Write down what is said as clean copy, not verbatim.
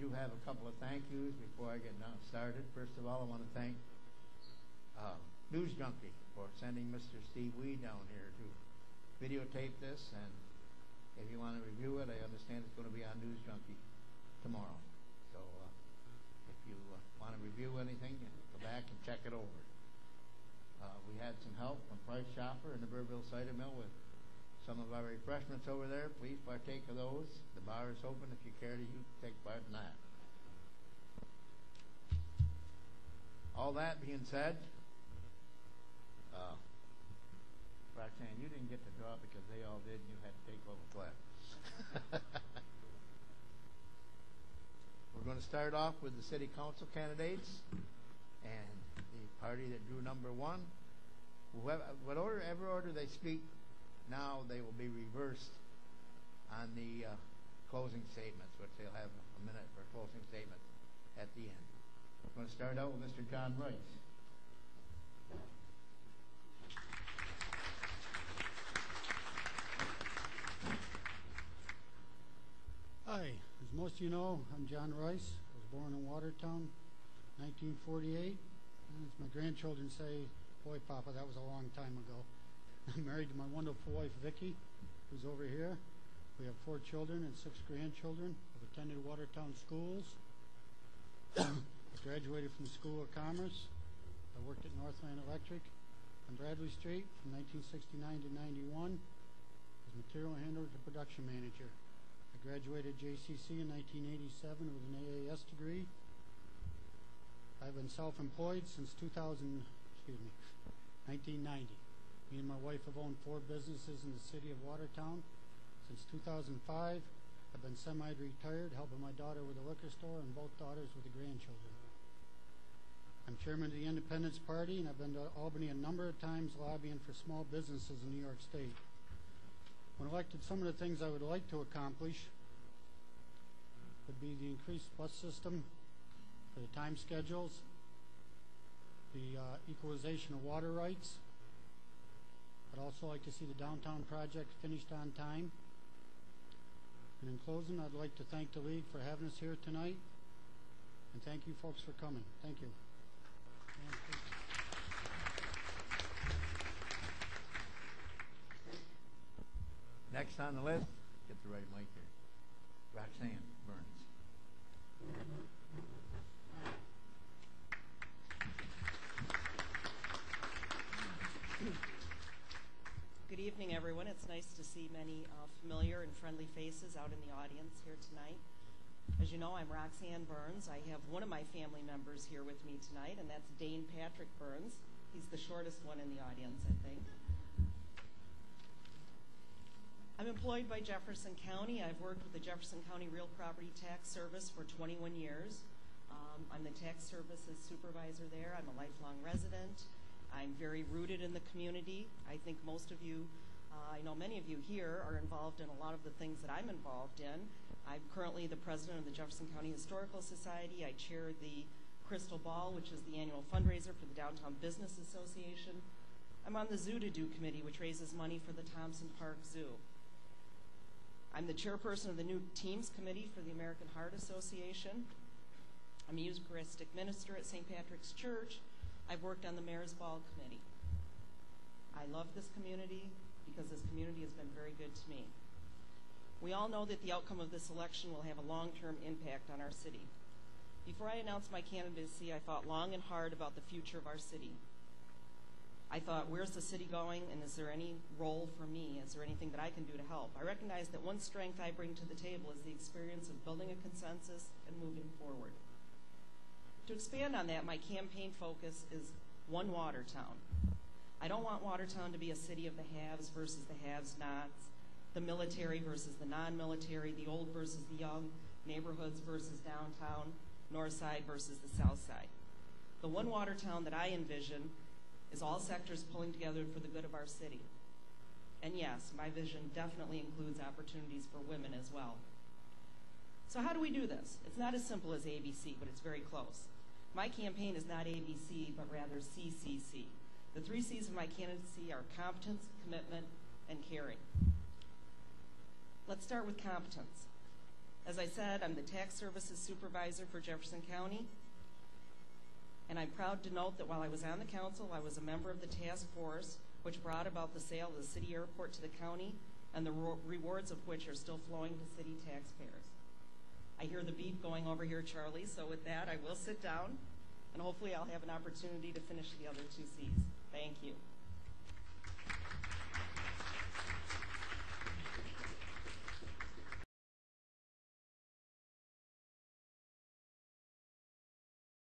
do have a couple of thank yous before I get started. First of all, I want to thank News Junkie for sending Mr. Steve Weed down here to videotape this, and if you want to review it, I understand it's going to be on News Junkie tomorrow. So if you want to review anything, go back and check it over. We had some help from Price Chopper and the Burville Cider Mill with some of our refreshments over there. Please partake of those. The bar is open if you care to take part in that. All that being said, Roxanne, you didn't get to draw because they all did, and you had to take what was left. We're going to start off with the city council candidates and the party that drew number one. Whatever order they speak now, they will be reversed on the closing statements, which they'll have a minute for closing statements at the end. I'm going to start out with Mr. John Rice. Hi, as most of you know, I'm John Rice. I was born in Watertown, 1948. And as my grandchildren say, boy, Papa, that was a long time ago. I'm married to my wonderful wife, Vicki, who's over here. We have 4 children and 6 grandchildren. I've attended Watertown schools. I graduated from the School of Commerce. I worked at Northland Electric on Bradley Street from 1969 to 91 as material handler to production manager. I graduated JCC in 1987 with an AAS degree. I've been self-employed since 1990. Me and my wife have owned 4 businesses in the city of Watertown. Since 2005, I've been semi-retired, helping my daughter with a liquor store and both daughters with the grandchildren. I'm chairman of the Independence Party, and I've been to Albany a number of times lobbying for small businesses in New York State. When elected, some of the things I would like to accomplish would be the increased bus system for the time schedules, the equalization of water rights. I'd also like to see the downtown project finished on time. And in closing, I'd like to thank the League for having us here tonight, and thank you folks for coming. Thank you. Next on the list, get the right mic here, Roxanne Burns. Good evening, everyone. It's nice to see many familiar and friendly faces out in the audience here tonight. As you know, I'm Roxanne Burns. I have one of my family members here with me tonight, and that's Dane Patrick Burns. He's the shortest one in the audience, I think. I'm employed by Jefferson County. I've worked with the Jefferson County Real Property Tax Service for 21 years. I'm the tax services supervisor there. I'm a lifelong resident. I'm very rooted in the community. I think most of you, I know many of you here are involved in a lot of the things that I'm involved in. I'm currently the president of the Jefferson County Historical Society. I chair the Crystal Ball, which is the annual fundraiser for the Downtown Business Association. I'm on the Zoo to Do committee, which raises money for the Thompson Park Zoo. I'm the chairperson of the New Teams Committee for the American Heart Association. I'm a Eucharistic minister at St. Patrick's Church. I've worked on the Mayor's Ball Committee. I love this community because this community has been very good to me. We all know that the outcome of this election will have a long-term impact on our city. Before I announced my candidacy, I thought long and hard about the future of our city. I thought, where's the city going, and is there any role for me? Is there anything that I can do to help? I recognize that one strength I bring to the table is the experience of building a consensus and moving forward. To expand on that, my campaign focus is one Watertown. I don't want Watertown to be a city of the haves versus the have-nots, the military versus the non-military, the old versus the young, neighborhoods versus downtown, north side versus the south side. The one Watertown that I envision is all sectors pulling together for the good of our city. And yes, my vision definitely includes opportunities for women as well. So how do we do this? It's not as simple as ABC, but it's very close. My campaign is not ABC, but rather CCC. The 3 C's of my candidacy are competence, commitment, and caring. Let's start with competence. As I said, I'm the Tax Services Supervisor for Jefferson County, and I'm proud to note that while I was on the council, I was a member of the task force which brought about the sale of the city airport to the county, and the rewards of which are still flowing to city taxpayers. I hear the beep going over here, Charlie, so with that, I will sit down, and hopefully I'll have an opportunity to finish the other two C's. Thank you.